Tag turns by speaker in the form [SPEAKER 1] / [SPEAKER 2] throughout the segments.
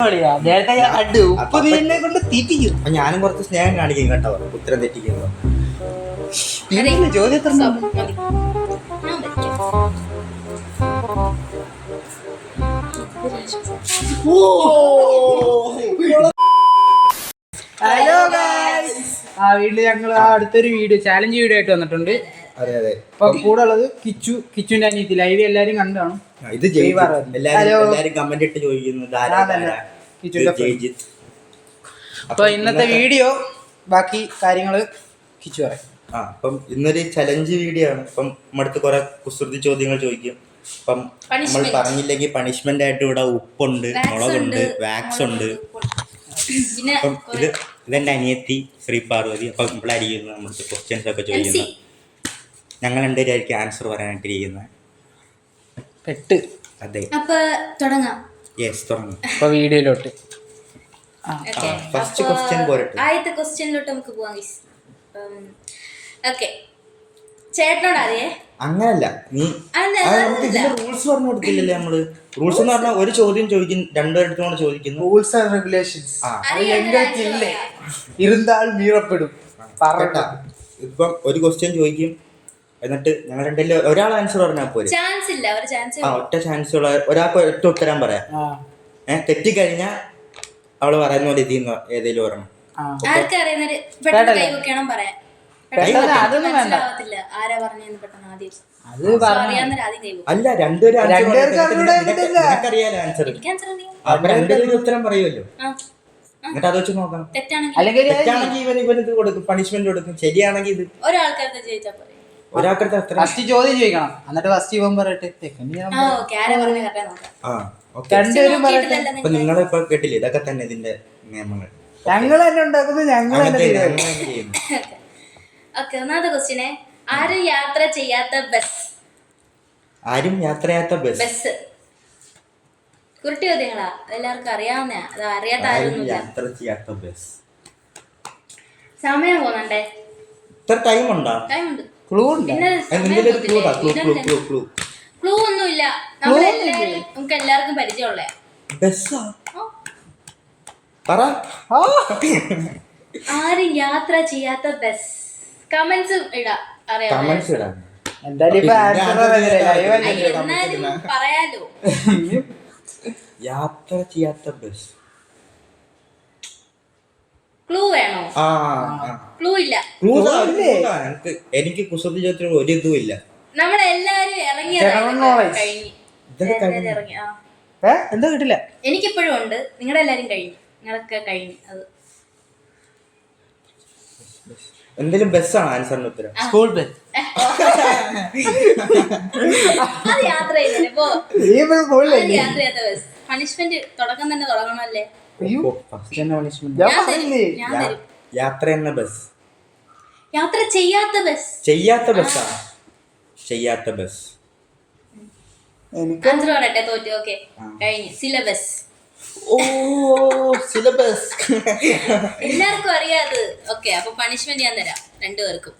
[SPEAKER 1] നേരത്തെ ഞാൻ കണ്ടു ഉപ്പ് തീരെ കൊണ്ട് തീറ്റിക്കും.
[SPEAKER 2] അപ്പൊ ഞാനും കുറച്ച് സ്നേഹം കാണിക്കും കേട്ടോ ഉത്തരം തെറ്റിക്കുന്നു.
[SPEAKER 1] ചോദ്യത്തിൽ ഹലോ ഗൈസ്, വീട്ടില് ഞങ്ങൾ അടുത്തൊരു വീഡിയോ ചാലഞ്ച് വീഡിയോ ആയിട്ട് വന്നിട്ടുണ്ട്.
[SPEAKER 2] അതെ അതെ.
[SPEAKER 1] അപ്പൊ കൂടെ ഉള്ളത് കിച്ചുന്റെ അനിയത്തി. ലൈവ് എല്ലാരും കണ്ടാണ്.
[SPEAKER 2] ഇത് എല്ലാരും കമന്റ് ഇട്ട് ചോദിക്കുന്നത്
[SPEAKER 1] അപ്പൊ ഇന്നത്തെ വീഡിയോ ബാക്കി കാര്യങ്ങള് കിച്ചു പറയാം.
[SPEAKER 2] അപ്പം ഇന്നൊരു ചലഞ്ച് വീഡിയോ ആണ്. അപ്പം നമ്മടുത്ത് കുറെ കുസൃതി ചോദ്യങ്ങൾ ചോദിക്കും. അപ്പം നമ്മൾ പറഞ്ഞില്ലെങ്കിൽ പണിഷ്മെന്റ് ആയിട്ട് ഇവിടെ ഉപ്പുണ്ട്, മുളകുണ്ട്, വാക്സ് ഉണ്ട്. അപ്പം ഇതെന്റെ അനിയത്തി ശ്രീ പാർവതി. അപ്പം ഇവിടെ അരിക്കുന്നു നമ്മൾക്ക് ക്വസ്റ്റ്യൻസ് ഒക്കെ ചോദിക്കുന്നത്. ഞങ്ങൾ രണ്ടുപേരായിരിക്കും ആൻസർ പറയാനായിട്ടിരിക്കുന്നത്. അതെ, യെസ് തുടങ്ങാം.
[SPEAKER 1] അപ്പൊ വീഡിയോയിലോട്ട്
[SPEAKER 2] ഫസ്റ്റ് ക്വസ്റ്റ്യൻ പോരട്ടെ.
[SPEAKER 3] ആദ്യത്തെ ക്വസ്റ്റ്യനിലോട്ട് നമുക്ക് പോവാം. ഓക്കെ, ചേട്ടനോട് അറിയേ?
[SPEAKER 2] അങ്ങനല്ല, നീ നമുക്ക് ഇതിന്റെ റൂൾസ് പറഞ്ഞു കൊടുത്തില്ലല്ലേ. നമ്മള് റൂൾസ് എന്ന് പറഞ്ഞാൽ ഒരു ചോദ്യം ചോദിക്കും, രണ്ടുപേരുടെ ചോദിക്കുന്നു.
[SPEAKER 1] റൂൾസ് ആൻഡ് റെഗുലേഷൻസ് എങ്കിലേ ഇരുന്നാൽ മീറപ്പെടും.
[SPEAKER 2] ഇപ്പം ഒരു ക്വസ്റ്റ്യൻ ചോദിക്കും, എന്നിട്ട് ഞങ്ങൾ രണ്ടിലും ഒരാൾ ആൻസർ പറഞ്ഞാൽ പോരെ.
[SPEAKER 3] ചാൻസ് ഇല്ല, ഒരു ചാൻസ്.
[SPEAKER 2] ഒറ്റ ചാൻസ് ഉള്ള ഒരാൾക്ക് ഒറ്റ ഉത്തരം പറയാം. തെറ്റിക്കഴിഞ്ഞാൽ അവള് പറയുന്ന പോലെ ഇതിന്ന് ഏതെങ്കിലും പറയണം. അല്ല, രണ്ടുപേരും ആൻസർ. അപ്പൊ രണ്ടുപേരും ഉത്തരം പറയുമല്ലോ, എന്നിട്ട് അത് വെച്ച് നോക്കാം. തെറ്റാണെങ്കിൽ ഇവന് ഇത് കൊടുക്കും, പണിഷ്മെന്റ് കൊടുക്കും. ശരിയാണെങ്കിൽ ഇത് ഒരാൾക്കടുത്ത്
[SPEAKER 1] ഫസ്റ്റ് ചോദ്യം ചോദിക്കണം, എന്നിട്ട് ഫസ്റ്റ് ഇവൻ പറയട്ടെ.
[SPEAKER 3] രണ്ടുപേരും
[SPEAKER 1] പറയട്ടെ.
[SPEAKER 2] അപ്പൊ നിങ്ങളിപ്പോ കേട്ടില്ലേ, ഇതൊക്കെ തന്നെ ഇതിന്റെ നിയമങ്ങൾ.
[SPEAKER 1] ഞങ്ങൾ തന്നെ ഉണ്ടാക്കുന്നത്, ഞങ്ങൾ തന്നെ
[SPEAKER 2] ചെയ്യുന്നു.
[SPEAKER 3] ഒന്നാമത്തെ ക്വസ്റ്റ്യനെ, ആരും യാത്ര ചെയ്യാത്ത ബസ്.
[SPEAKER 2] ആരും യാത്ര ചെയ്യാത്ത ബസ്.
[SPEAKER 3] കുരുട്ടി ചോദ്യങ്ങളാ, അതെല്ലാവർക്കും അറിയാവുന്ന. അത് അറിയാത്ത ആരും
[SPEAKER 2] യാത്ര ചെയ്യാത്ത ബസ്.
[SPEAKER 3] സമയം പോകുന്നുണ്ടേ?
[SPEAKER 2] ഇത്ര ടൈം ഉണ്ടോ?
[SPEAKER 3] ടൈമുണ്ട്.
[SPEAKER 1] ക്ലൂ ഉണ്ട്.
[SPEAKER 3] ക്ലൂ ഒന്നുമില്ല. നമുക്ക് എല്ലാവർക്കും പരിചയമുള്ള
[SPEAKER 2] ബസ്സാ. പറ.
[SPEAKER 3] ആരും യാത്ര ചെയ്യാത്ത ബസ്. കമന്റ്സ് ഇടാം,
[SPEAKER 2] കമന്റ്സ് ഇടാം.
[SPEAKER 3] പറയാലോ.
[SPEAKER 2] യാത്ര ചെയ്യാത്ത ബസ്.
[SPEAKER 3] ക്ലൂ വേണോ? ക്ലൂ ഇല്ല.
[SPEAKER 2] എനിക്ക് കുസൃതി ചോദ്യത്തിന് ഒരു ഇതും ഇല്ല.
[SPEAKER 3] നമ്മളെല്ലാരും
[SPEAKER 1] എന്താ കിട്ടില്ല.
[SPEAKER 3] എനിക്കിപ്പോഴും ഉണ്ട്, നിങ്ങളുടെ എല്ലാരും കഴിഞ്ഞു. നിങ്ങളൊക്കെ കഴിഞ്ഞു. അത്
[SPEAKER 2] എന്തെങ്കിലും ബസ്സാണ് ആൻസറിന് ഉത്തരം.
[SPEAKER 1] School bus.
[SPEAKER 3] അത് യാത്ര ചെയ്യുന്നില്ല. പണിഷ്മെന്റ് തുടക്കം തന്നെ തുടങ്ങണമല്ലേ?
[SPEAKER 2] യാത്ര എന്ന ബസ്.
[SPEAKER 3] യാത്ര ചെയ്യാത്ത ബസ്.
[SPEAKER 2] ചെയ്യാത്ത ബസ്സാ. ചെയ്യാത്ത ബസ്.
[SPEAKER 3] ആൻസർ പറയട്ടെ? തോറ്റു. ഓക്കെ, കഴിഞ്ഞു. സിലബസ്.
[SPEAKER 2] സിലബസ്
[SPEAKER 3] എല്ലാവർക്കും അറിയാത്. ഓക്കെ, അപ്പൊ പണിഷ്മെന്റ് ഞാൻ തരാം രണ്ടുപേർക്കും.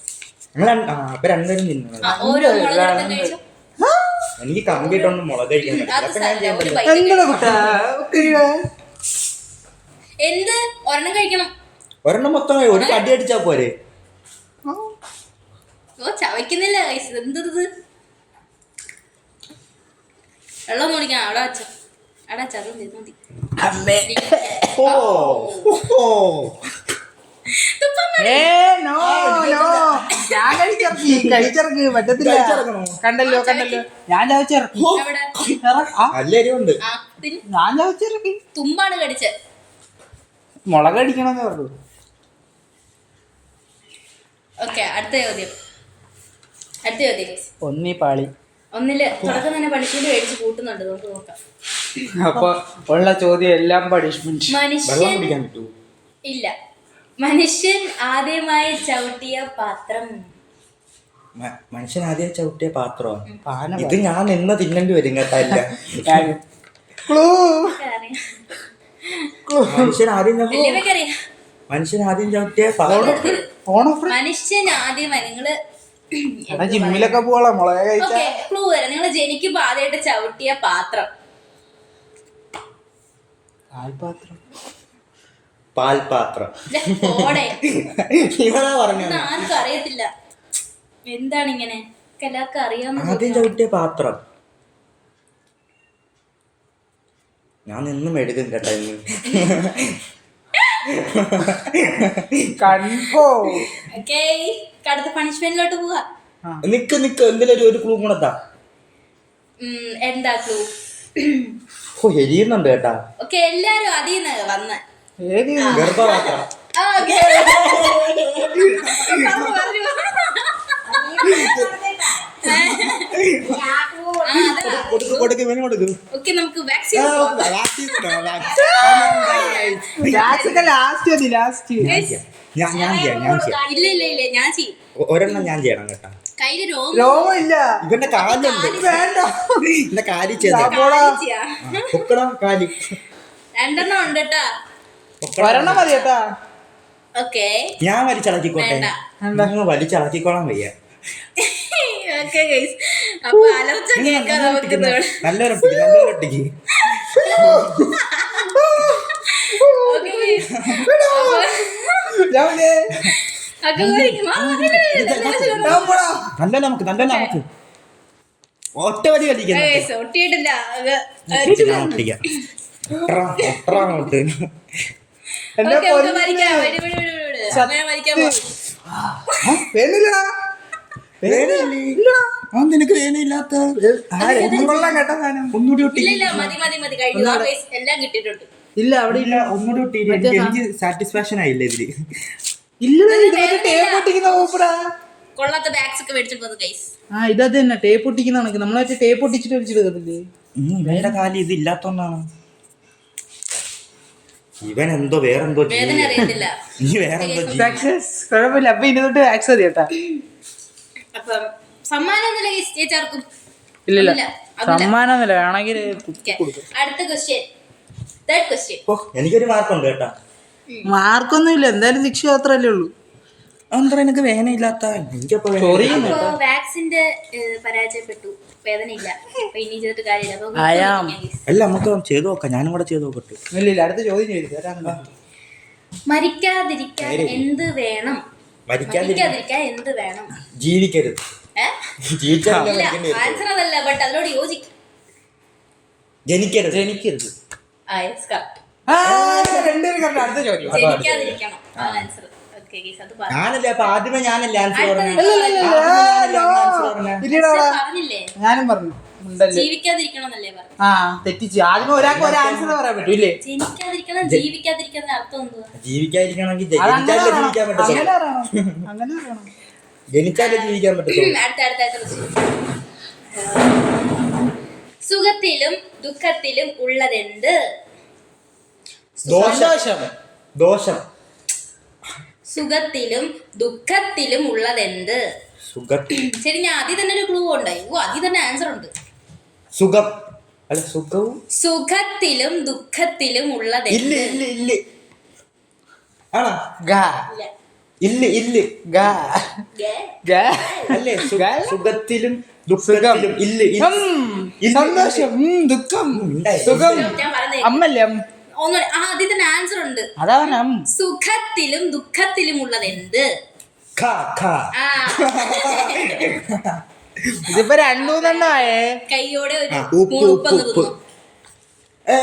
[SPEAKER 3] ഓരോ മുളക് കഴിച്ചു.
[SPEAKER 2] എനിക്ക് കമ്പിട്ടൊന്നും മുളക് കഴിക്കാൻ.
[SPEAKER 3] എന്ത് ഒരെണ്ണം കഴിക്കണം?
[SPEAKER 2] ഒരെണ്ണം മൊത്തം ഒരു കടി അടിച്ചാ പോരെ?
[SPEAKER 3] ഓ, ചവയ്ക്കുന്നില്ല. എന്തത്? വെള്ളം കുടിക്കാം. അവിടെ വെച്ചോ, അവിടെ വെച്ചത് മതി.
[SPEAKER 1] കണ്ടല്ലോ ഞാൻ ചവച്ചിറക്കി. ഞാൻ ചവച്ചിറക്കി.
[SPEAKER 3] തുമ്പാണ് കടിച്ചത്.
[SPEAKER 1] മുളക് അടിക്കണമെന്ന് പറഞ്ഞു.
[SPEAKER 3] ഓക്കെ, അടുത്ത ചോദ്യം.
[SPEAKER 1] ഒന്നീ പാളി.
[SPEAKER 3] ഒന്നില് തുടക്കം തന്നെ പണിഷ്മെന്റ് മേടിച്ച് കൂട്ടുന്നുണ്ട്. നമുക്ക് നോക്കാം.
[SPEAKER 1] അപ്പൊ ഉള്ള ചോദ്യം എല്ലാം പണിഷ്മെന്റ്.
[SPEAKER 3] ഇല്ല. മനുഷ്യൻ ആദ്യമായി ചവിട്ടിയ പാത്രം.
[SPEAKER 2] മനുഷ്യൻ ആദ്യം ചവിട്ടിയ പാത്രമാണ് ഇത്. ഞാൻ നിന്ന് തിന്നേണ്ടി വരും കേട്ടാ. മനുഷ്യൻ ആദ്യം ചവിട്ടിയ
[SPEAKER 3] മനുഷ്യൻ ആദ്യമായി. നിങ്ങള്
[SPEAKER 1] ജിമ്മിലൊക്കെ പോവാ മുളക് കഴിച്ച.
[SPEAKER 3] ക്ലൂ വരാം. നിങ്ങൾ ജനിക്കുമ്പോ ആദ്യമായിട്ട് ചവിട്ടിയ പാത്രം.
[SPEAKER 1] പാൽപാത്രം.
[SPEAKER 2] പാൽപാത്രം.
[SPEAKER 3] പോടെ
[SPEAKER 2] ഇവളാ പറഞ്ഞത്.
[SPEAKER 3] ആർക്കും അറിയത്തില്ല എന്താണ് ഇങ്ങനെ. എല്ലാവർക്കും അറിയാവുന്ന
[SPEAKER 2] ആദ്യം ചവിട്ടിയ പാത്രം. ഞാൻ നിന്നും എടുക്കും കേട്ടോ ഇന്ന്.
[SPEAKER 1] കൺഫോ.
[SPEAKER 3] ഓക്കേ, അടുത്ത പണിഷ്മെന്റിലോട്ട് പോവാ.
[SPEAKER 2] നിക്ക് എന്തിനൊരു ഒരു ക്ലൂ കൂടെ.
[SPEAKER 3] എന്താ ക്ലൂ?
[SPEAKER 2] ഓ എരിയുന്നുണ്ട് കേട്ടാ.
[SPEAKER 3] ഓക്കെ, എല്ലാരും അതിന്ന് വന്ന്
[SPEAKER 1] ഏത്
[SPEAKER 2] ഗർഭപാത്രം. കൊടുക്ക് വേണം കൊടുക്ക്.
[SPEAKER 3] ഓക്കെ, നമുക്ക് വാക്സിൻ
[SPEAKER 1] ലാസ്റ്റ്.
[SPEAKER 2] ഞാൻ ചെയ്യാം.
[SPEAKER 3] ഇല്ല ഞാൻ ചെയ്യും.
[SPEAKER 2] ഒരെണ്ണം ഞാൻ ചെയ്യണം കേട്ടാ.
[SPEAKER 3] കയ്യില്
[SPEAKER 1] രോമം ഇല്ല.
[SPEAKER 2] ഇവന്റെ കാലുണ്ട്.
[SPEAKER 1] വേണ്ട.
[SPEAKER 2] എന്റെ കാലി ചെയ്ത പൊക്കണം കാലി.
[SPEAKER 3] രണ്ടെണ്ണം ഉണ്ട് കേട്ടാ.
[SPEAKER 1] ഒരെണ്ണം മതി കേട്ടാ.
[SPEAKER 3] ഓക്കെ,
[SPEAKER 2] ഞാൻ വലിച്ചളക്കിക്കോട്ടെ. നിങ്ങൾ വലിച്ചളക്കിക്കോളാൻ വയ്യ.
[SPEAKER 3] ഓക്കെ ഗൈസ്, അപ്പൊ അലർച്ച കേൾക്കാൻ നമുക്ക്
[SPEAKER 2] നല്ലൊരൊട്ടിക്ക്. നല്ല നമുക്ക് ഒറ്റ വലി കളിക്കാം.
[SPEAKER 3] ഒട്ടിയിട്ടില്ല.
[SPEAKER 2] ഒട്ടിക്കാം. നിനക്ക് വേനയില്ലാത്ത ഒന്നുകൂടി ഒട്ടി.
[SPEAKER 3] എല്ലാം കിട്ടിയിട്ടുണ്ട്.
[SPEAKER 1] ഇല്ല അവിടെ ഇല്ല.
[SPEAKER 2] ഒന്നുകൂടി ഒട്ടി. എനിക്ക് സാറ്റിസ്ഫാക്ഷൻ ആയില്ല ഇതില്.
[SPEAKER 1] ഇല്ല ടേപ്പ് ഒട്ടിക്കുന്ന ഓപ്പറാ.
[SPEAKER 3] കൊള്ളാത്ത ബാഗ്സ് ഒക്കെ മേടിച്ചിട്ട് പോകുന്നു ഗൈസ്.
[SPEAKER 1] ഇത് തന്നെ ടേപ്പ് ഒട്ടിക്കുന്ന കണക്ക്. നമ്മളെ ടേപ്പ് ഒട്ടിച്ചിട്ട് വലിച്ചെടുക്കത്തില്ലേ.
[SPEAKER 2] വേറെ കാലം ഇത് ഇല്ലാത്തോണ്ടാണ്. ഇവൻ എന്തോ വേറെന്തോ
[SPEAKER 3] വേദന അറിയത്തില്ല.
[SPEAKER 2] നീ വേറെന്തോ
[SPEAKER 1] കുഴപ്പമില്ല. അപ്പൊ ഇനി തൊട്ട് ആക്സ് മതി കേട്ടാ.
[SPEAKER 3] അപ്പം സമ്മാനമൊന്നുമില്ല ഗൈസ് ചേച്ചാർക്കും.
[SPEAKER 1] ഇല്ല സമ്മാനമൊന്നുമില്ല. വേണമെങ്കിൽ
[SPEAKER 3] അടുത്ത ക്വസ്റ്റ്യൻ, തേർഡ് ക്വസ്റ്റ്യൻ.
[SPEAKER 2] എനിക്കൊരു മാർക്കുണ്ട് കേട്ടാ.
[SPEAKER 1] മാർക്കൊന്നുമില്ല. എന്തായാലും 6 മാത്രല്ലേ ഉള്ളൂ.
[SPEAKER 2] എന്താ എനിക്ക് വേനയില്ലാത്ത.
[SPEAKER 3] വാക്സിന്റെ പരാജയപ്പെട്ടു. വേദനയില്ല. ഇനി ചെയ്തിട്ട് കാര്യമില്ല.
[SPEAKER 2] അല്ല നമുക്ക് ചെയ്തു നോക്കാം. ഞാനും കൂടെ ചെയ്ത് നോക്കട്ടെ.
[SPEAKER 1] ഇല്ല അടുത്ത ചോദ്യം ചെയ്തു.
[SPEAKER 3] മരിക്കാതിരിക്കാൻ എന്ത് വേണം? മരിക്കാതിരിക്കാൻ എന്ത് വേണം?
[SPEAKER 2] ജീവിക്കരുത്.
[SPEAKER 3] ആൻസർ അതല്ല, ബട്ട് അതിനോട് യോജിക്കും.
[SPEAKER 2] ജനിക്കരുത്.
[SPEAKER 1] അടുത്ത ചോദ്യം.
[SPEAKER 3] ജനിക്കാതിരിക്കണം ആൻസർ.
[SPEAKER 2] ഞാനല്ലേ അപ്പൊ ആദ്യമേ ഞാനല്ലേ ആൻസർ
[SPEAKER 3] പറഞ്ഞില്ലേ?
[SPEAKER 1] ഞാനും പറഞ്ഞു.
[SPEAKER 3] ജീവിക്കാതിരിക്കണമെന്നല്ലേ പറഞ്ഞു.
[SPEAKER 1] തെറ്റിച്ച്. ആദ്യമേ ഒരാൾക്ക് ഒരു ആൻസർ പറയാൻ പറ്റൂല്ലേ?
[SPEAKER 3] ജനിക്കാതിരിക്കണം, ജീവിക്കാതിരിക്കുന്ന അർത്ഥം എന്തുവാ?
[SPEAKER 2] ജീവിക്കാതിരിക്കണമെങ്കിൽ ജനിച്ചാലേ ജീവിക്കാൻ പറ്റത്തുള്ളൂ. ജനിച്ചാലേ ജീവിക്കാൻ പറ്റത്തുള്ളൂ.
[SPEAKER 3] സുഖത്തിലും ദുഃഖത്തിലും ഉള്ളതെന്ത്?
[SPEAKER 2] ദോഷം.
[SPEAKER 3] സുഖത്തിലും ദുഃഖത്തിലും ഉള്ളതെന്ത്? ശരി, ഞാൻ ആദ്യം തന്നെ ഒരു ക്ലൂ ഉണ്ടായി. ആദ്യം തന്നെ ആൻസർ ഉണ്ട്.
[SPEAKER 2] സുഖം അല്ല സുഖവും.
[SPEAKER 3] സുഖത്തിലും ദുഃഖത്തിലും ഉള്ളതെന്ത്?
[SPEAKER 2] ആണോ? അല്ലേ സുഖത്തിലും ദുഃഖത്തിലും
[SPEAKER 1] സന്തോഷം ദുഃഖം സുഖം അമ്മല്ലേ.
[SPEAKER 3] ആദ്യം തന്നെ ആൻസർ ഉണ്ട്.
[SPEAKER 1] അതാണ്
[SPEAKER 3] സുഖത്തിലും ദുഃഖത്തിലും ഉള്ളതെന്ത്?
[SPEAKER 1] ഇതിപ്പോ 2-3
[SPEAKER 3] കൈയോടെ
[SPEAKER 2] ഉപ്പ്.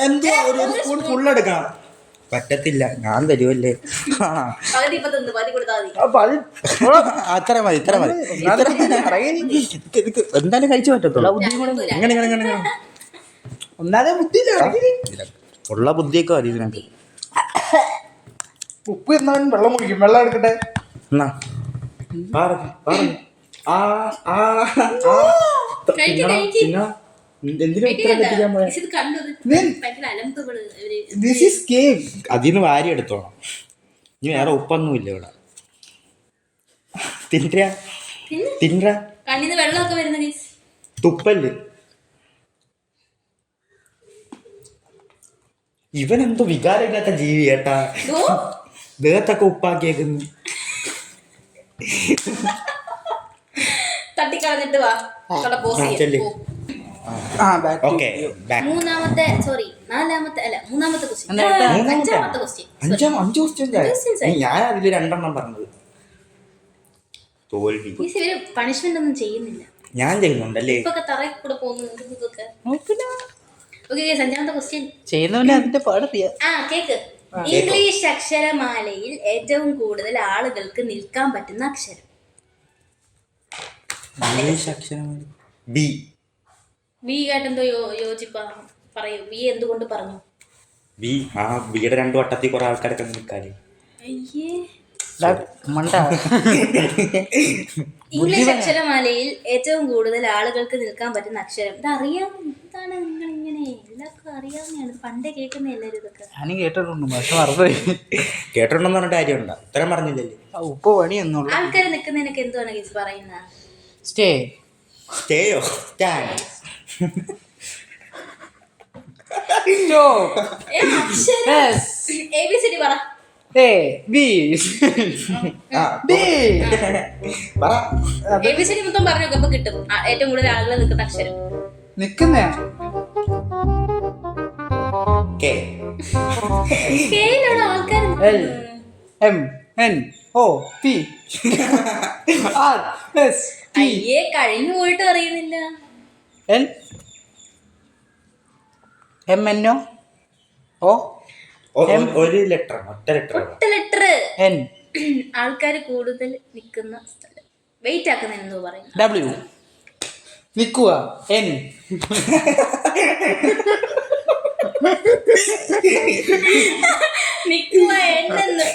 [SPEAKER 2] എന്തുവാ ഒരു സ്പൂൺ ഫുള്ളെടുക്കണം. പറ്റത്തില്ല, ഞാൻ തരുമല്ലേ. അത്ര മതി. എന്തായാലും കഴിച്ചു പറ്റത്തുള്ളൂ.
[SPEAKER 1] ഒന്നാതെ ബുദ്ധിയില്ല.
[SPEAKER 2] ഉള്ള ബുദ്ധിയൊക്കെ മതി ഇതിനകത്ത്.
[SPEAKER 1] ഉപ്പ് എന്നാലും വെള്ളം കുടിക്കും. വെള്ളം എടുക്കട്ടെ.
[SPEAKER 2] അതിന്ന് വാരി എടുത്തോളാം. ഇനി വേറെ ഉപ്പൊന്നുമില്ല ഇവിടെ. തിന്ന
[SPEAKER 3] കണ്ണിന്ന് വെള്ളമൊക്കെ വരുന്ന
[SPEAKER 2] തുപ്പല്. ഇവനെന്തോ വികാരമില്ലാത്ത ജീവി കേട്ടാ. ദേഹത്തൊക്കെ ഉപ്പാക്കിയേക്കുന്നു.
[SPEAKER 3] തട്ടിക്കളഞ്ഞിട്ട് വാ.
[SPEAKER 2] മൂന്നാമത്തെ
[SPEAKER 3] സോറി മൂന്നാമത്തെ ക്വസ്റ്റ്യൻ.
[SPEAKER 1] എന്നിട്ട്
[SPEAKER 3] അഞ്ചാമത്തെ ക്വസ്റ്റ്യൻ.
[SPEAKER 2] 5 ക്വസ്റ്റ്യൻസ്
[SPEAKER 3] ആയി.
[SPEAKER 2] ഞാൻ അതില് 2 പറഞ്ഞത്. തോൽവി.
[SPEAKER 3] ഇവര് പണിഷ്മെന്റ് ഒന്നും ചെയ്യുന്നില്ല.
[SPEAKER 2] ഞാൻ ചെയ്യുന്നുണ്ടല്ലേ?
[SPEAKER 3] ഇപ്പൊക്കെ തറയിൽ കൂടെ പോകുന്നതൊക്കെ. ഓക്കെ, അഞ്ചാമത്തെ ക്വസ്റ്റ്യൻ
[SPEAKER 1] ചെയ്യുന്നവനെ അതിന്റെ പാടറിയാ.
[SPEAKER 3] കേക്ക്. ഇംഗ്ലീഷ് അക്ഷരമാലയിൽ ഏറ്റവും കൂടുതൽ ആളുകൾക്ക് നിൽക്കാൻ പറ്റുന്ന അക്ഷരം.
[SPEAKER 2] ഇംഗ്ലീഷ് അക്ഷരമാല ബി.
[SPEAKER 3] ബി കേട്ടെന്തോ യോജിപ്പ പറയൂ. ബി എന്തുകൊണ്ട് പറഞ്ഞു?
[SPEAKER 2] ബി ബിയുടെ 2 വട്ടത്തിൽ കുറെ ആൾക്കാരൊക്കെ നിൽക്കാല്.
[SPEAKER 3] അയ്യേ,
[SPEAKER 1] മണ്ട.
[SPEAKER 3] ഇംഗ്ലീഷ് അക്ഷരമാലയിൽ ഏറ്റവും കൂടുതൽ ആളുകൾക്ക് നിൽക്കാൻ പറ്റുന്ന അക്ഷരം. ഇതറിയാം. എന്താണ് നിങ്ങൾ ഇങ്ങനെ എല്ലാവർക്കും അറിയാവുന്നതാണ്. പണ്ടേ കേൾക്കുന്ന എല്ലാവരും ഇതൊക്കെ.
[SPEAKER 1] ഞാനും കേട്ടിട്ടുണ്ട്, പക്ഷെ മറന്നുപോയി.
[SPEAKER 2] കേട്ടിട്ടുണ്ടെന്ന് പറഞ്ഞിട്ട് കാര്യമുണ്ടോ? ഇത്രയും പറഞ്ഞില്ലല്ലേ?
[SPEAKER 1] ഉപ്പ് പണി എന്നുള്ളു.
[SPEAKER 3] ആൾക്കാർ നിൽക്കുന്നതിനൊക്കെ എന്തുവാണ് കേസ് പറയുന്നത്?
[SPEAKER 1] സ്റ്റേ.
[SPEAKER 2] സ്റ്റേയോ? സ്റ്റാൻഡ്.
[SPEAKER 3] ABCD പറ. ABCD മൊത്തം പറഞ്ഞു അപ്പൊ കിട്ടും. ഏറ്റവും കൂടുതൽ ആളുകൾ നിൽക്കുന്ന അക്ഷരം.
[SPEAKER 1] നിക്കുന്നേ
[SPEAKER 3] കേയിലുള്ള ആൾക്കാർ. അയ്യേ, കഴിഞ്ഞു പോയിട്ട് അറിയുന്നില്ല.
[SPEAKER 2] ഒരു ലെറ്റർ, ഒറ്റ ലെറ്റർ.
[SPEAKER 3] ആൾക്കാർ കൂടുതൽ നിൽക്കുന്ന സ്ഥലം. വെയിറ്റ് ആക്കുന്ന എന്തോ പറയും.
[SPEAKER 1] W. നിക്കുക. N.
[SPEAKER 3] നിക്കുക എന്നെന്ന്.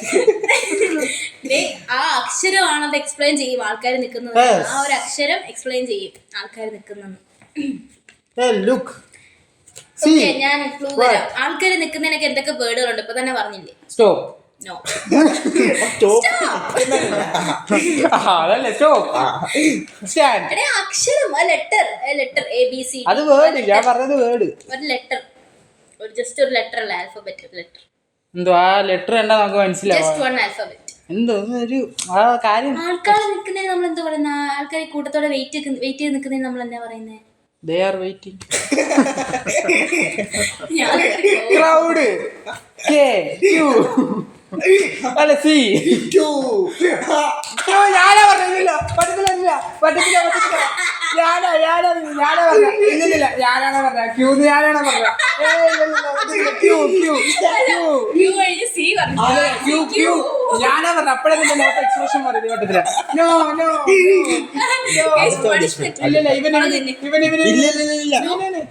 [SPEAKER 3] ആ അക്ഷരമാണത് എക്സ്പ്ലെയിൻ ചെയ്യും. ആൾക്കാർ നിൽക്കുന്നത് ആ ഒരു അക്ഷരം എക്സ്പ്ലെയിൻ ചെയ്യും ആൾക്കാർ നിൽക്കുന്നത്. ഞാൻ ക്ലൂ തരാം. ആൾക്കാർ നിൽക്കുന്നതിനൊക്കെ എന്തൊക്കെ വേർഡുകളുണ്ട് ഇപ്പൊ തന്നെ പറഞ്ഞില്ലേ?
[SPEAKER 1] സ്റ്റോപ്പ്.
[SPEAKER 3] നോ.
[SPEAKER 1] അതല്ലേ സ്റ്റോപ്പ്. സ്റ്റാൻഡ്.
[SPEAKER 3] അക്ഷരം, ലെറ്റർ ABC.
[SPEAKER 1] അത് വേർഡ്. ഞാൻ പറഞ്ഞത് വേർഡ്.
[SPEAKER 3] ഒരു ലെറ്റർ, ജസ്റ്റ് ഒരു ലെറ്റർ അല്ല, ആൽഫബറ്റ് ലെറ്റർ.
[SPEAKER 1] എന്തോ ആ ലെറ്റർ കണ്ടാ നമുക്ക് മനസ്സിലാവും.
[SPEAKER 3] Just one alphabet.
[SPEAKER 1] എന്തോ ഒരു കാര്യം.
[SPEAKER 3] ആൾക്കാർ നിൽക്കുന്നതിന് നമ്മൾ എന്താ പറയുന്ന? ആൾക്കാർ കൂട്ടത്തോടെ വെയിറ്റ് ചെയ്ത് നിൽക്കുന്നതിന് നമ്മൾ എന്താ പറയുന്നത്?
[SPEAKER 1] They are waiting. Crowd. K. Q. അല്ല C. Q. ഞാനാ പറഞ്ഞില്ല. പറ്റത്തില്ല. ഞാനാണ് പറഞ്ഞ. ഇല്ലില്ല, ഞാനാണ് പറഞ്ഞ. Q ഞാനാണ് പറഞ്ഞ. Q. ഞാനാ പറഞ്ഞ. അപ്പഴേ നിന്റെ എക്സ്പ്രഷൻ പറയുന്നത് പറ്റത്തില്ല. നോ. ഇല്ല, ഇവന്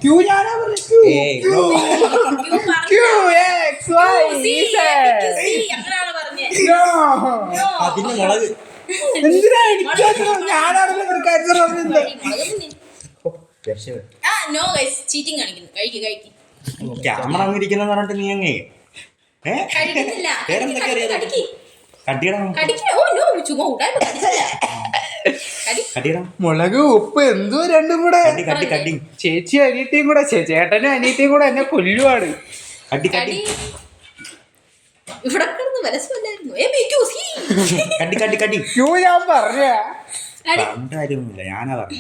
[SPEAKER 1] Q ഞാനാ പറഞ്ഞ. Q X Y Z.
[SPEAKER 2] അതിന് മുളക്.
[SPEAKER 1] എന്തിനാ ഞാനാണല്ലോ പറഞ്ഞത്.
[SPEAKER 2] ക്യാമറ അങ്ങിരിക്കുന്ന പറഞ്ഞിട്ട് നീ അങ്ങേ
[SPEAKER 1] മുളക് ഉപ്പ് എന്തോ രണ്ടും കൂടെ. ചേച്ചി അനിയത്തിയും കൂടെ, ചേട്ടനും അനിയത്തിയും കൂടെ എന്നെ കൊല്ലുവാണ്. ഞാൻ പറഞ്ഞ
[SPEAKER 2] ഞാനാ പറഞ്ഞ.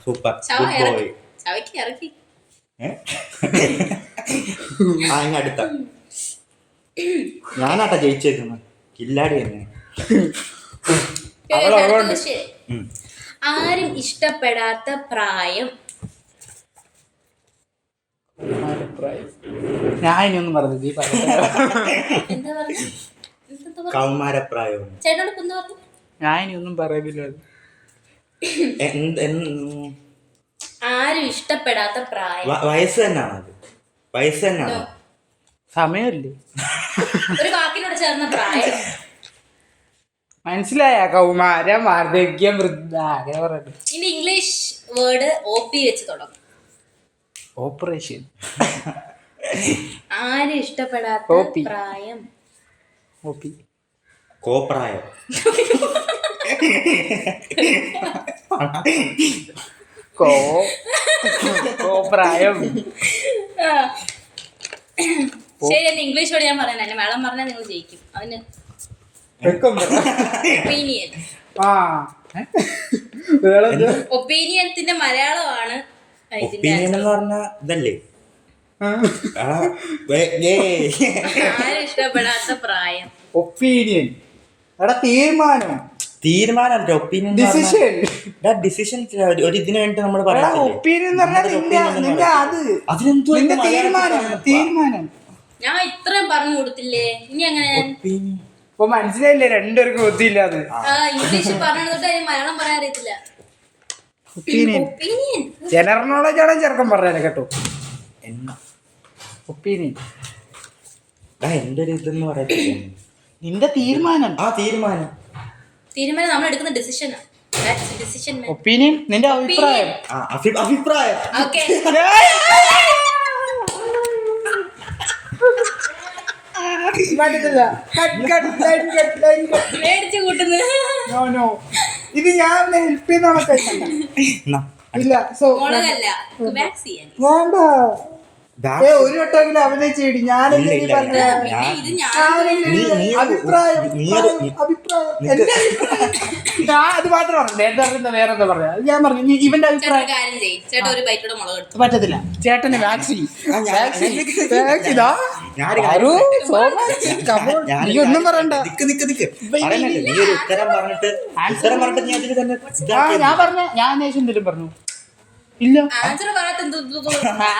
[SPEAKER 2] സൂപ്പർ. അടുത്ത ഞാനാട്ടാ ജയിച്ചേക്കുന്നത്. കില്ലാടി തന്നെ.
[SPEAKER 3] ആരും ഇഷ്ടപ്പെടാത്ത പ്രായം.
[SPEAKER 1] ഞാൻ ഇനിയൊന്നും പറഞ്ഞത്
[SPEAKER 2] കൗമാരപ്രായം.
[SPEAKER 1] ഞാൻ ഇനിയൊന്നും പറയുന്നില്ല.
[SPEAKER 3] ആരും ഇഷ്ടപ്പെടാത്ത പ്രായം.
[SPEAKER 2] വയസ്സ് തന്നെയാണ്. വയസ്സ് തന്നെയാണ്.
[SPEAKER 1] സമയല്ലേ?
[SPEAKER 3] ഒരു വാക്കിനോട് ചേർന്ന പ്രായം.
[SPEAKER 1] മനസ്സിലായ? കൗമാരം, വാർദ്ധക്യം, വൃദ്ധ. അങ്ങനെ പറയട്ടെ.
[SPEAKER 3] ഇനി ഇംഗ്ലീഷ് വേർഡ് OP വെച്ച് തുടങ്ങും.
[SPEAKER 1] ഓപ്പറേഷൻ.
[SPEAKER 3] ആരും ഇഷ്ടപ്പെടാത്ത പ്രായം.
[SPEAKER 1] OP.
[SPEAKER 2] കോപ്രായം.
[SPEAKER 1] കോപ്രായം.
[SPEAKER 3] ശരി, എന്റെ ഇംഗ്ലീഷോട് ഞാൻ പറയാൻ മലയാളം പറഞ്ഞാൽ നിങ്ങൾ ജയിക്കും. അതിന് ഒപ്പീനിയൻ. ഒപ്പീനിയൻസിന്റെ മലയാളമാണ്
[SPEAKER 2] ഒപ്പീനിയൻ എന്ന് പറഞ്ഞ ഇതല്ലേ? ആ,
[SPEAKER 3] ആരും ഇഷ്ടപ്പെടാത്ത പ്രായം.
[SPEAKER 1] ഒപ്പീനിയൻ എടാ തീരുമാനം
[SPEAKER 2] തീരുമാനം ഒപ്പീനിയൻ
[SPEAKER 1] ഡിസിഷൻ
[SPEAKER 2] ഡിസിഷൻ ഒരു ഇതിനു വേണ്ടി നമ്മൾ പറയാം.
[SPEAKER 1] ഒപ്പീനിയൻ എന്ന് പറഞ്ഞാൽ നിന്റെ അത്
[SPEAKER 2] അതിനെന്തോ
[SPEAKER 1] നിന്റെ തീരുമാനം
[SPEAKER 3] ഞാൻ ഇത്രയും പറഞ്ഞു കൊടുത്തില്ലേ, ഇനി അങ്ങനെ
[SPEAKER 1] ഇപ്പൊ മനസ്സിലായില്ലേ രണ്ടുപേർക്കും ബുദ്ധിയില്ലാതെ.
[SPEAKER 3] ഇംഗ്ലീഷ് പറഞ്ഞു തൊട്ട് അതിന് മലയാളം പറയാൻ അറിയത്തില്ല.
[SPEAKER 1] ഒപ്പീനിയൻ
[SPEAKER 3] ഒപ്പീനിയൻ
[SPEAKER 1] ജനറൽ നോളജ് ആണ് ചെറുക്കം പറഞ്ഞത് കേട്ടോ. ഒപ്പീനിയൻ
[SPEAKER 2] എന്റെ ഒരു ഇതെന്ന് പറയത്തില്ല,
[SPEAKER 1] നിന്റെ തീരുമാനം.
[SPEAKER 2] ആ തീരുമാനം
[SPEAKER 3] നമ്മൾ എടുക്കുന്ന ഡിസിഷനാണ്. ഡിസിഷൻ
[SPEAKER 1] ഒപ്പീനിയൻ നിന്റെ അഭിപ്രായം.
[SPEAKER 2] അഭിപ്രായം
[SPEAKER 3] ഓക്കെ. മേടിച്ചു കൂട്ടുന്നു.
[SPEAKER 1] ഇത് ഞാൻ ഹെൽപ്പ് ചെയ്യുന്ന ഇല്ല. സോ
[SPEAKER 3] മുളകല്ല, വാക്സ് ചെയ്യാൻ.
[SPEAKER 1] വേണ്ട ഒരു വട്ടമെങ്കിലും അഭിനയിച്ചേടി. ഞാനല്ലേ
[SPEAKER 3] ഇത് ഞാൻ
[SPEAKER 1] അഭിപ്രായം ഞാൻ അത് മാത്രം പറഞ്ഞു. നേരത്തെ പറയുന്ന വേറെ എന്താ പറയാ, ഞാൻ പറഞ്ഞു ഇനി ഇവന്റെ അഭിപ്രായം.
[SPEAKER 3] കാര്യം ചെയ്യും ചേട്ടാ, ഒരു ബൈറ്റോടെ മുളക് എടുത്തു.
[SPEAKER 1] പറ്റത്തില്ല ചേട്ടന് വാക്സിൻ ഒന്നും പറയണ്ട.
[SPEAKER 2] നീ ഒരു ഉത്തരം പറഞ്ഞിട്ട് നീ അതിൽ തന്നെ
[SPEAKER 1] ഞാൻ പറഞ്ഞ ഞാൻ അന്വേഷിച്ചു എന്തെങ്കിലും പറഞ്ഞു ഇല്ല.
[SPEAKER 3] ആൻസർ പറയാത്ത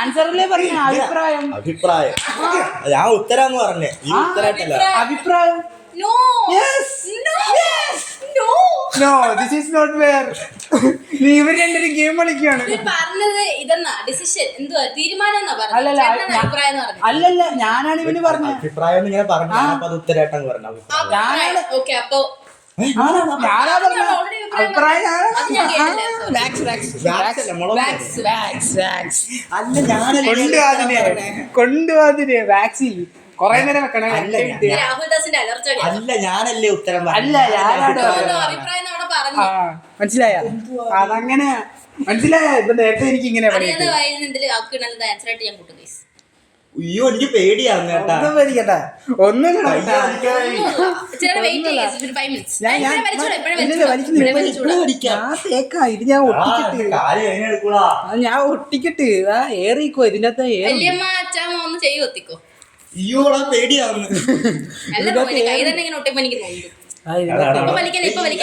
[SPEAKER 1] ആൻസറല്ലേ പറഞ്ഞ അഭിപ്രായം.
[SPEAKER 2] ഞാൻ ഉത്തരം എന്ന് പറഞ്ഞേ, ഈ ഉത്തരമായിട്ടല്ല.
[SPEAKER 1] അഭിപ്രായം.
[SPEAKER 3] No.
[SPEAKER 1] Yes.
[SPEAKER 3] No. Yes. No.
[SPEAKER 1] No, this is not fair. നീ ഇവർ രണ്ടുപേരും ഗെയിം കളിക്കുകയാണ്.
[SPEAKER 3] നീ പറഞ്ഞത് ഇതെന്നാ ഡിസിഷൻ എന്തുവാ തീരുമാനം എന്നാ പറഞ്ഞത്. അഭിപ്രായം എന്ന് പറഞ്ഞു.
[SPEAKER 1] അല്ലല്ല ഞാനാണ് ഇവന് പറഞ്ഞത്
[SPEAKER 2] അഭിപ്രായം ഇങ്ങനെ പറഞ്ഞു. ഞാനപ്പോ അത് ഉത്തരമായിട്ടാണ് പറഞ്ഞത്.
[SPEAKER 3] ഓക്കെ, അപ്പൊ
[SPEAKER 1] ഞാനാ പറഞ്ഞ അഭിപ്രായം. കൊണ്ടുപോതിനെ വാക്സിൻ കൊറേ നേരം വെക്കണേ.
[SPEAKER 3] രാഹുൽ ദാസിന്റെ അലർച്ച
[SPEAKER 2] അല്ല, ഞാനല്ലേ ഉത്തരം
[SPEAKER 1] അല്ല
[SPEAKER 3] അഭിപ്രായം അവിടെ പറഞ്ഞു.
[SPEAKER 1] മനസ്സിലായ അതങ്ങനെ മനസ്സിലായ. ഇപ്പൊ നേരത്തെ എനിക്ക് ഇങ്ങനെ
[SPEAKER 3] ആൻസറായിട്ട് ഞാൻ കൂട്ടും.
[SPEAKER 2] അയ്യോ, എനിക്ക് പേടിയാവും കേട്ടാ.
[SPEAKER 1] ഒന്നും പേടിക്കട്ടെ, ഒന്നും ഇത് ഞാൻ ഒട്ടിക്കട്ട് ഏറിക്കോ ഇതിന്റെ അകത്ത്
[SPEAKER 3] ഒന്ന് ചെയ്യും ഒത്തിക്കോ.
[SPEAKER 2] അയ്യോ പേടിയാവുന്നു.
[SPEAKER 3] കൈ തന്നെ ഇങ്ങനെ ഒട്ടിപ്പോ എനിക്ക് തോന്നുന്നു.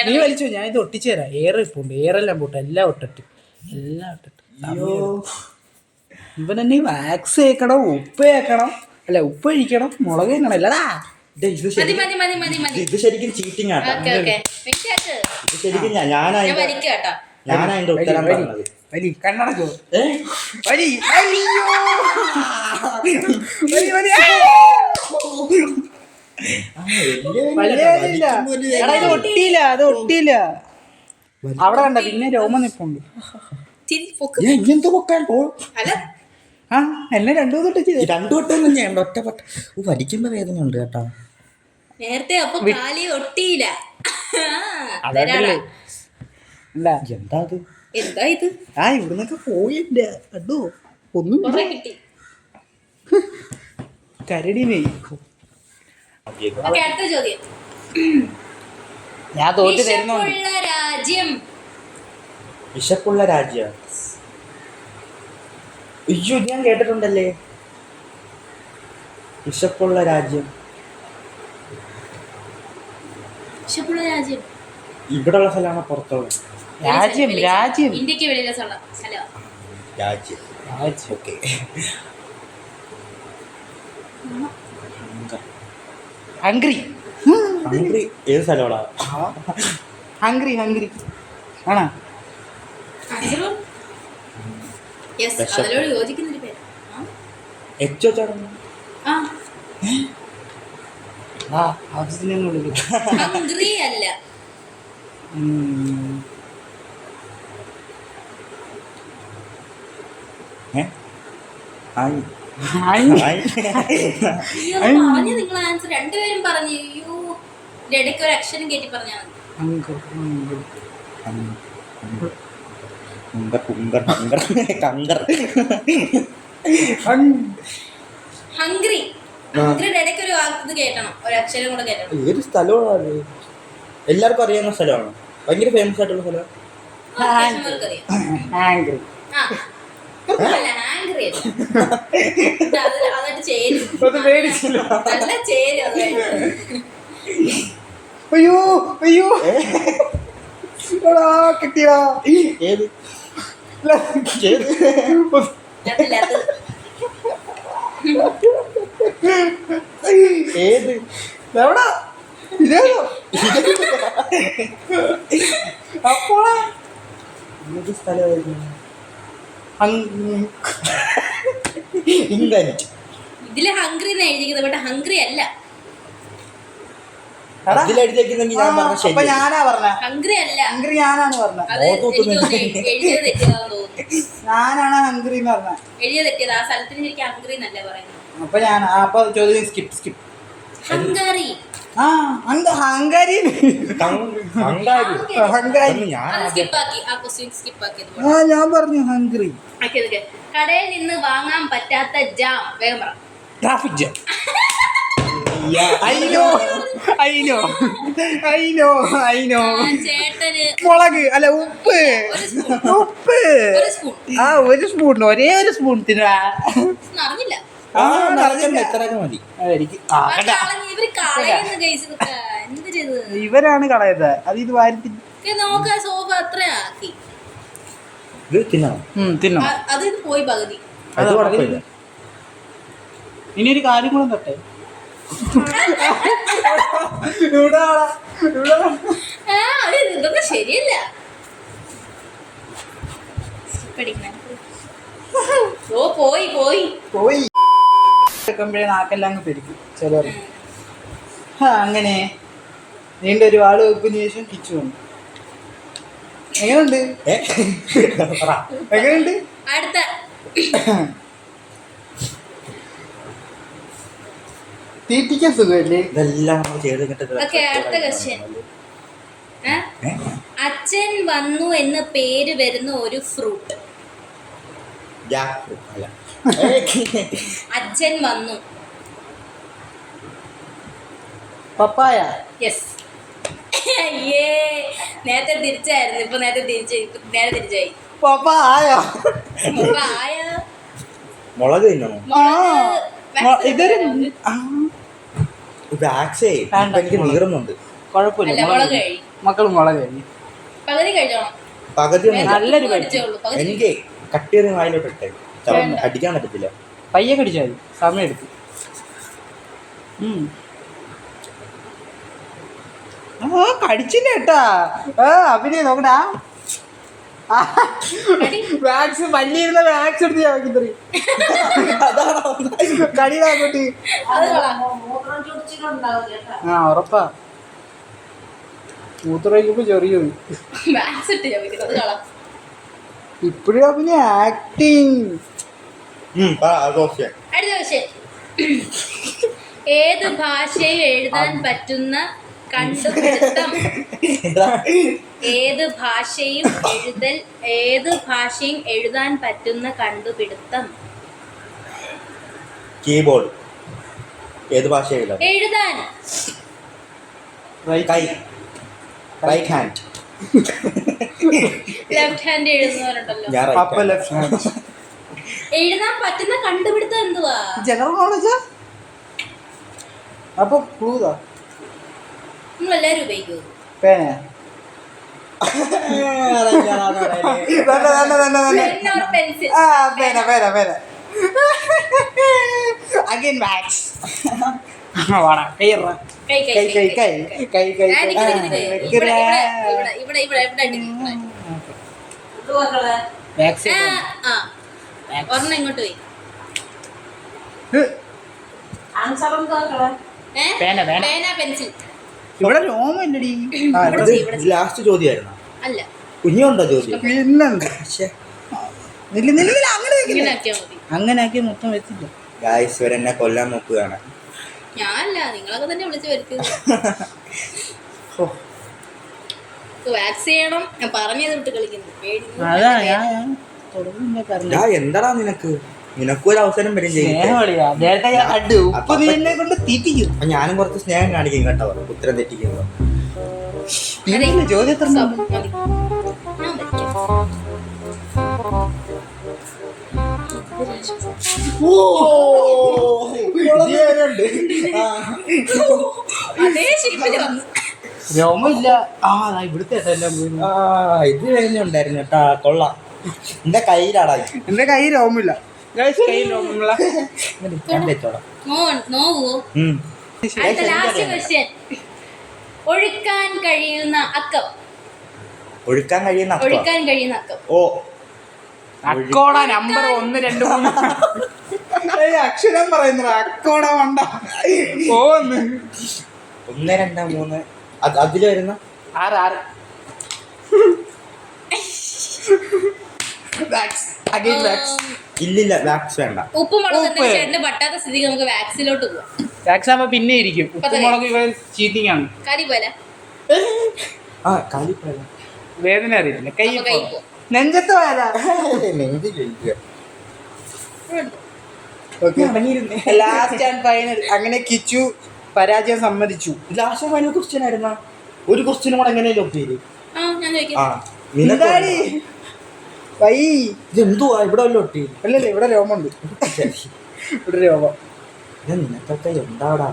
[SPEAKER 1] നീ വലിച്ചോ, ഞാൻ ഇത് ഒട്ടിച്ചു തരാം. ഏറെ പോണ്ട്, ഏറെല്ലാം പോട്ടെ, എല്ലാം ഒട്ടിട്ട് ഇവനെന്നെ വാക്സ് കേക്കണം, ഉപ്പ് കേക്കണം, അല്ല ഉപ്പ് കഴിക്കണം, മുളക് കേക്കണം. അല്ലടാ
[SPEAKER 2] ഇത് ശരിക്കും ചീറ്റിംഗ് ആട്ടാ. ഇത് ശരിക്കും ഞാനാ അതിന്റെ ഉത്തരം പറഞ്ഞത്.
[SPEAKER 1] വലി കണ്ണടക്കോ വലി. ഇത് ഒട്ടിയില്ല, അത് ഒട്ടിയില്ല. അവിടെ കണ്ട പിന്നെ രോമ നിപ്പുണ്ട്. ഇങ്ങനത്തെ പൊക്കാൻ ആ എന്നെ രണ്ടു
[SPEAKER 2] വട്ടം ഞാൻ ഒറ്റപ്പെട്ട വലിക്കുമ്പോ വേദനയുണ്ട് കേട്ടോ.
[SPEAKER 3] നേരത്തെ അപ്പൊ കാലി ഒട്ടിയില്ല.
[SPEAKER 2] എന്താ
[SPEAKER 3] ഇത്?
[SPEAKER 1] ഇവിടുന്നൊക്കെ പോയില്ല കണ്ടോ, ഒന്നും
[SPEAKER 3] കിട്ടി.
[SPEAKER 1] കരടിനെ.
[SPEAKER 3] അടുത്ത ചോദ്യം.
[SPEAKER 1] ഞാൻ തോറ്റ് തരുന്നുണ്ട്.
[SPEAKER 2] വിശപ്പുള്ള രാജ്യം. അയ്യോ, ഞാൻ കേട്ടിട്ടുണ്ടല്ലേ വിശപ്പുള്ള രാജ്യം. ഇവിടെയുള്ള സ്ഥലമാണോ പുറത്തുള്ള
[SPEAKER 1] രാജ്യം?
[SPEAKER 3] ഇന്ത്യക്ക് വെളിയിലെ സ്ഥലം.
[SPEAKER 2] രാജ്യം. ഓക്കെ.
[SPEAKER 1] ഹംഗ്രി.
[SPEAKER 2] ഏത് സ്ഥലമാണ്?
[SPEAKER 1] ഹംഗ്രി ആണോ?
[SPEAKER 3] നിങ്ങൾ ആൻസർ രണ്ടുപേരും പറഞ്ഞു. ഇടയ്ക്ക് ഒരു അക്ഷരം കേട്ടി പറഞ്ഞാൽ ഹംഗ്രി. ഇടയ്ക്ക് ഒരു ഇത് കേട്ടണം, ഒരു അക്ഷരം കൂടെ കേട്ടണം.
[SPEAKER 2] ഏത് സ്ഥലമാണ്? എല്ലാവർക്കും അറിയാവുന്ന സ്ഥലമാണ്. ഭയങ്കര ഫേമസ് ആയിട്ടുള്ള സ്ഥലം.
[SPEAKER 3] അത്യാവശ്യം
[SPEAKER 1] ആംഗ്രി.
[SPEAKER 3] ആ അല്ല ആംഗ്രി അല്ല അതായിട്ട് ചേരും
[SPEAKER 1] അത് പേടിച്ചില്ല.
[SPEAKER 3] നല്ല ചേരും അതായിട്ട്.
[SPEAKER 1] അയ്യോ അയ്യോ എടാ കിട്ടിയടാ.
[SPEAKER 2] ഏത്
[SPEAKER 3] അതല്ല അത്
[SPEAKER 2] ഏത്
[SPEAKER 1] എവിടാ ഇതേതോ അപ്പോളാ
[SPEAKER 2] ഏത് സ്ഥലമായിരുന്നു? ഇംഗ്ലണ്ട്.
[SPEAKER 3] ഇതില് ഹംഗ്രി എന്ന് എഴുതിക്കുന്നത് ബട്ട് ഹംഗ്രി അല്ല.
[SPEAKER 2] അതിലെഴുതിയേക്കുന്നെങ്കിൽ ഞാൻ പറഞ്ഞ
[SPEAKER 1] അപ്പൊ
[SPEAKER 2] ശരി.
[SPEAKER 1] ഞാനാ പറഞ്ഞ
[SPEAKER 3] ഹംഗ്രി അല്ല.
[SPEAKER 1] ഹംഗ്രി ഞാനാണ് പറഞ്ഞ.
[SPEAKER 3] അത് എനിക്ക് തോന്നുന്നു എഴുതിയത് തെറ്റിയതാന്ന് തോന്നുന്നു.
[SPEAKER 1] ഞാനാണ് ഹംഗ്രി എന്ന് പറഞ്ഞ.
[SPEAKER 3] എഴുതിയത് തെറ്റിയത്. ആ സ്ഥലത്തിന് ശരിക്കും ഹംഗ്രി എന്നല്ലേ പറയുന്നത്.
[SPEAKER 1] അപ്പൊ ഞാൻ അപ്പൊ ചോദ്യം സ്കിപ്പ്.
[SPEAKER 3] ഹംഗറി.
[SPEAKER 1] ആ ഹംഗാരി ഹംഗാരി.
[SPEAKER 2] ഞാൻ
[SPEAKER 3] അത് സ്കിപ്പാക്കി. ആ ക്വസ്റ്റ്യൻ സ്കിപ്പാക്കിയത്.
[SPEAKER 1] ആ ഞാൻ പറഞ്ഞു ഹംഗറി.
[SPEAKER 3] കടയിൽ നിന്ന് വാങ്ങാൻ പറ്റാത്ത ജാം. വേഗം പറ.
[SPEAKER 1] Traffic jam. അയ്യോ അയ്യോ അയ്യോ അയ്യോ.
[SPEAKER 3] ചേട്ടന്
[SPEAKER 1] മുളക് അല്ല ഉപ്പ് ഉപ്പ്.
[SPEAKER 3] ഒരു സ്പൂൺ.
[SPEAKER 1] ആ ഒരു സ്പൂൺ ഒരേ ഒരു സ്പൂൺ തിന്നാ.
[SPEAKER 3] അറിഞ്ഞില്ല.
[SPEAKER 2] എത്രയൊക്കെ മതി.
[SPEAKER 3] ഇവര് കളയുന്ന കേസ് എന്ത് ചെയ്തത്?
[SPEAKER 1] ഇവരാണ് കളയത്. അത് ഇത് വാരി
[SPEAKER 3] നോക്ക സോഫ അത്ര ആക്കി.
[SPEAKER 2] ഇത് തിന്നണം.
[SPEAKER 1] തിന്നോ.
[SPEAKER 3] അത് പോയി പകുതി.
[SPEAKER 2] അത് കുഴപ്പമില്ല.
[SPEAKER 1] ഇനി ഒരു കാര്യം കൂടെ തട്ടെ.
[SPEAKER 3] ഇതൊക്കെ ശരിയല്ല. ഓ പോയി പോയി
[SPEAKER 1] പോയി കേൾക്കുമ്പോഴേ നാക്കെല്ലാം അങ്ങ് പെരുക്കും ചിലർ. അങ്ങനെ നീണ്ട ഒരു വാള് വെപ്പിന് ശേഷം കിച്ചു വന്നു. എങ്ങനെയുണ്ട് എങ്ങനെയുണ്ട്?
[SPEAKER 3] അടുത്ത
[SPEAKER 1] തീറ്റിക്കാൻ സുഖമല്ലേ?
[SPEAKER 2] ഇതെല്ലാം നമ്മൾ ചെയ്ത്
[SPEAKER 3] ഓക്കെ. അടുത്ത ക്വസ്റ്റ്യൻ. അച്ഛൻ വന്നു എന്ന് പേര് വരുന്ന ഒരു ഫ്രൂട്ട്.
[SPEAKER 2] അല്ല
[SPEAKER 3] അച്ഛൻ വന്നു.
[SPEAKER 1] പപ്പായ.
[SPEAKER 3] യെസ്. അയ്യേ നേരത്തെ തിരിച്ചായിരുന്നു. ഇപ്പൊ നേരെ തിരിച്ചായി.
[SPEAKER 1] പപ്പായ.
[SPEAKER 3] ആയ
[SPEAKER 2] മുളക് തിന്നണോ?
[SPEAKER 1] ഇതൊരു
[SPEAKER 2] വാക്സേ എനിക്ക് നീറുന്നുണ്ട്.
[SPEAKER 1] കുഴപ്പമില്ല.
[SPEAKER 3] മുളക് കഴി.
[SPEAKER 1] മക്കള് മുളക് കഴി.
[SPEAKER 3] പകുതി കഴിച്ചോണം.
[SPEAKER 2] പകുതി
[SPEAKER 1] നല്ലൊരു
[SPEAKER 2] എനിക്ക് കട്ടിയൊരു വായിലോട്ട് ഇട്ടേ. അടിക്കാൻ പറ്റത്തില്ല.
[SPEAKER 1] പയ്യെ കടിച്ചാൽ മതി. സമയം എടുക്കും. കടിച്ചില്ല കേട്ടാ. അഭിനയ നോക്കടാ. വാക്സ് പല്ലിയിരുന്ന വാക്സ് എടുത്ത് ഞാൻ വെക്കുന്നറി. കടിയിലാക്കോട്ട്. ആ ഉറപ്പാ. മൂത്രമൊഴിക്കുമ്പോ ചെറിയ ഇപ്പഴും അഭിനയ ആക്ടിങ്.
[SPEAKER 3] ഏത് ഭാഷയും എഴുതാൻ പറ്റുന്ന കണ്ടുപിടുത്തം. ഏത് ഭാഷയും എഴുതാൻ പറ്റുന്ന കണ്ടുപിടുത്തം.
[SPEAKER 2] കീബോർഡ്. ഏത് ഭാഷ
[SPEAKER 3] എഴുതാൻ.
[SPEAKER 2] Right hand.
[SPEAKER 3] ലെഫ്റ്റ് ഹാൻഡ് എഴുതുന്നവരുണ്ടല്ലോ. എഴുതാൻ പറ്റുന്ന കണ്ടുപിടുത്തം എന്തുവാ?
[SPEAKER 1] ജനറൽ നോളജാ. അപ്പൊ ക്ലൂതാ.
[SPEAKER 3] നിങ്ങൾ എല്ലാരും ഉപയോഗിക്കൂ.
[SPEAKER 1] പേന.
[SPEAKER 3] പെൻസിൽ.
[SPEAKER 1] പേന. Again wax. വാടാ കൈ
[SPEAKER 3] ഒരെണ്ണം ഇങ്ങോട്ട് പോയി. പേന പെൻസിൽ.
[SPEAKER 1] ഇവിടെ രോമം ഇല്ലടി.
[SPEAKER 2] ലാസ്റ്റ് ചോദ്യമായിരുന്നു.
[SPEAKER 3] അല്ല
[SPEAKER 2] കുഞ്ഞുണ്ടോ ചോദ്യം?
[SPEAKER 1] അങ്ങനെ ആക്കി മൊത്തം വെച്ചില്ല.
[SPEAKER 2] ഗായ്സ് ഇവരെന്നെ കൊല്ലാൻ നോക്കുകയാണ്.
[SPEAKER 3] ഞാനല്ല, നിങ്ങളൊക്കെ തന്നെ വിളിച്ചു വരുത്തുന്നത്. വാക്സ് ചെയ്യണം. ഞാൻ പറഞ്ഞത് വിട്ട് കളിക്കുന്നു.
[SPEAKER 2] എന്താടാ നിനക്കൊരു അവസരം വരും ചെയ്യും.
[SPEAKER 1] ഞാനും
[SPEAKER 2] കുറച്ച് സ്നേഹം കാണിക്കും കേട്ടോ ഉത്തരം തെറ്റിക്കുന്നത്.
[SPEAKER 1] ചോദ്യം എത്ര
[SPEAKER 3] മതി. ഞാൻ വയ്ക്കാം. അതേ ഷേപ്പില് വന്നു.
[SPEAKER 1] രോമില്ല. ഇവിടുത്തെ എല്ലാം പോയി.
[SPEAKER 2] ഇത് കഴിഞ്ഞുണ്ടായിരുന്നു കേട്ടാ, കൊള്ളാം. എന്റെ കയ്യിലാടാ,
[SPEAKER 1] എന്റെ കൈ രോമില്ല. കൈ രോമില്ല.
[SPEAKER 2] ഞാൻ വെച്ചോടാം.
[SPEAKER 3] നോവോ? അടുത്ത ലാസ്റ്റ് ക്വസ്റ്റ്യൻ. ഒഴുക്കാൻ കഴിയുന്ന അക്കം.
[SPEAKER 2] ഒഴുക്കാൻ കഴിയുന്ന
[SPEAKER 3] അക്കം.
[SPEAKER 2] ഓ,
[SPEAKER 1] അക്കോട നമ്പർ 1 2 3 അക്ഷരം പറയുന്ന അക്കോട വണ്ട. 1
[SPEAKER 2] 2 3 അതില് വരുന്ന
[SPEAKER 1] 6
[SPEAKER 2] ഇല്ലില്ല, വാക്സ് വേണ്ട.
[SPEAKER 3] ഉപ്പുമുളക് ചേട്ടന് പറ്റാത്ത സ്ഥിതിക്ക് നമുക്ക് വാക്സിലോട്ട് പോവാം.
[SPEAKER 1] വാക്സ് ആകുമ്പോ പിന്നെ ഇരിക്കും. ഉപ്പുമുളക് ഇവ ചീറ്റിംഗ് ആണ്.
[SPEAKER 3] കറി പോലെ
[SPEAKER 1] വേദന അറിയില്ല. കൈ
[SPEAKER 3] കൈ പോ.
[SPEAKER 1] നെഞ്ചത്ത് പോയതാ. Last and final. അങ്ങനെ കിച്ചു പരാജയം സമ്മതിച്ചു.
[SPEAKER 2] ലാസ്റ്റ് ഫൈനൽ ക്വസ്റ്റ്യൻ ആയിരുന്ന ഒരു ക്വസ്റ്റ്യനും കൂടെ എങ്ങനെയല്ലോ പേര്.
[SPEAKER 3] ഞാൻ ചോദിക്കാം.
[SPEAKER 2] ഇതെന്തുവാ ഇവിടെ വല്ല ഒട്ടി?
[SPEAKER 1] അല്ലല്ലേ, ഇവിടെ രോമുണ്ട്. ഇവിടെ രോമം.
[SPEAKER 2] നിനക്കൊക്കെ എന്താടാ?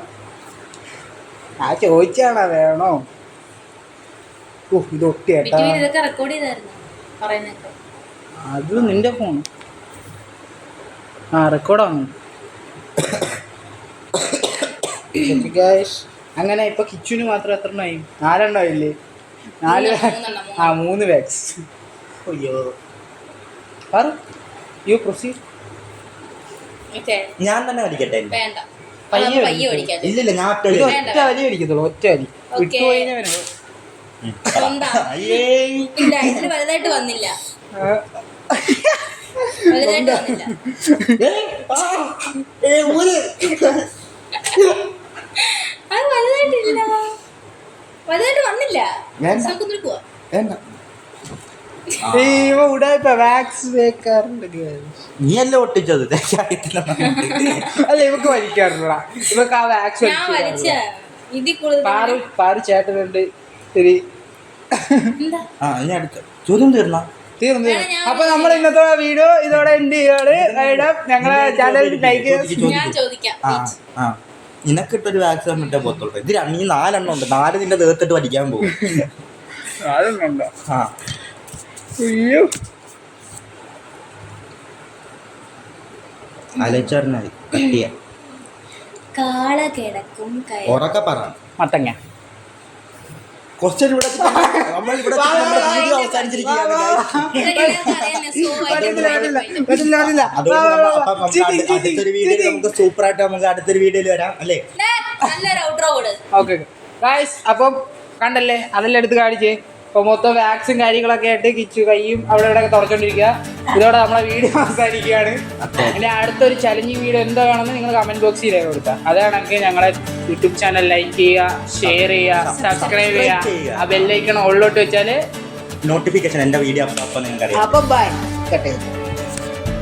[SPEAKER 1] ചോദിച്ചാണോ വേണോ? ഇത് ഒട്ടിയാട്ടാ.
[SPEAKER 3] ഇതൊക്കെ റെക്കോർഡ് ചെയ്തായിരുന്നു പറയുന്നൊക്കെ.
[SPEAKER 1] അത് നിന്റെ ഫോൺ. റെക്കോർഡാണ്. അങ്ങനെ ഇപ്പൊ കിച്ചുവിന് മാത്രം എത്ര എണ്ണമായി? 4 എണ്ണമായില്ലേ? 3 വാക്സ്.
[SPEAKER 2] അയ്യോ,
[SPEAKER 1] യു പ്രൊസീഡ്.
[SPEAKER 2] ഞാൻ തന്നെ വലിക്കട്ടെ?
[SPEAKER 3] വേണ്ട,
[SPEAKER 1] പയ്യെ
[SPEAKER 3] പയ്യെ ഓടിക്കാം.
[SPEAKER 2] ഇല്ലില്ല, ഞാൻ
[SPEAKER 1] ഒറ്റ വലി അടിക്കത്തുള്ളൂ. ഒറ്റ വലി വിട്ടുപോയിന്.
[SPEAKER 3] ഇല്ല, ഇതിന് വലുതായിട്ട് വന്നില്ല. വലുതായിട്ട് വന്നില്ല. അത് വലുതായിട്ടില്ല. വലുതായിട്ട് വന്നില്ല. നമുക്കൊന്നിട്ട് പോവാം.
[SPEAKER 2] നീയല്ലേ ഒട്ടിച്ചത്?
[SPEAKER 1] അല്ല, ഇവക്ക് വലിക്കാറുള്ള ഇവക്ക് ആ വാക്സ്
[SPEAKER 3] ഞാൻ വലിച്ച ഇതിൽ കൂടുതൽ
[SPEAKER 1] പാറു ചേട്ടനുണ്ട്. ശരി,
[SPEAKER 2] ചോദ്യം തീർന്നു.
[SPEAKER 1] അപ്പൊ നമ്മൾ ഇന്നത്തെ വീഡിയോ ഇതോടെ എൻഡ് ചെയ്യാണ്. ഞങ്ങളെ ചാനൽ ലൈക്ക്.
[SPEAKER 3] ഞാൻ ചോദിക്കാം.
[SPEAKER 2] നിനക്കിട്ടൊരു വാക്സ് തന്നിട്ടേ പോത്തുള്ളൂ. ഇത് 4 എണ്ണം ഉണ്ട്. 4 നിന്റെ ദേഹത്തിട്ട് വലിക്കാൻ പോകും. ആലോചിച്ചറിഞ്ഞാൽ കട്ടിയ
[SPEAKER 3] കാള കിടക്കും
[SPEAKER 2] ഉറക്കെ പറ.
[SPEAKER 1] മത്തങ്ങ.
[SPEAKER 2] ക്വസ്റ്റ്യൻ ഇവിടെ വീഡിയോ അവസാനിച്ചിരിക്കുകയാണ്. അടുത്തൊരു വീഡിയോയിൽ നമുക്ക് സൂപ്പറായിട്ട് നമുക്ക് അടുത്തൊരു വീഡിയോയിൽ വരാം അല്ലേ?
[SPEAKER 1] ഓക്കെ ഗായ്സ്, അപ്പം കണ്ടല്ലേ, അതെല്ലാം എടുത്ത് കാണിച്ചേ. അപ്പോൾ മൊത്തം വാക്സും കാര്യങ്ങളൊക്കെ ആയിട്ട് കിച്ചു കൈയും അവിടെ ഇവിടെ തുറച്ചോണ്ടിരിക്കുക. ഇതോടെ നമ്മളെ വീഡിയോ അവസാനിക്കുകയാണ്. ഇനി അടുത്തൊരു ചലഞ്ചിങ് വീഡിയോ എന്താ വേണമെന്ന് നിങ്ങൾ കമന്റ് ബോക്സിൽ കൊടുക്കുക. അതാണെങ്കിൽ ഞങ്ങളെ യൂട്യൂബ് ചാനൽ ലൈക്ക് ചെയ്യുക, ഷെയർ ചെയ്യുക, സബ്സ്ക്രൈബ് ചെയ്യുക. ആ ബെല്ലൈക്കൺ ഉള്ളോട്ട് വെച്ചാൽ
[SPEAKER 2] നോട്ടിഫിക്കേഷൻ എൻ്റെ വീഡിയോ അപ്പം നിങ്ങൾക്ക് അറിയാം.
[SPEAKER 1] അപ്പം ബൈ.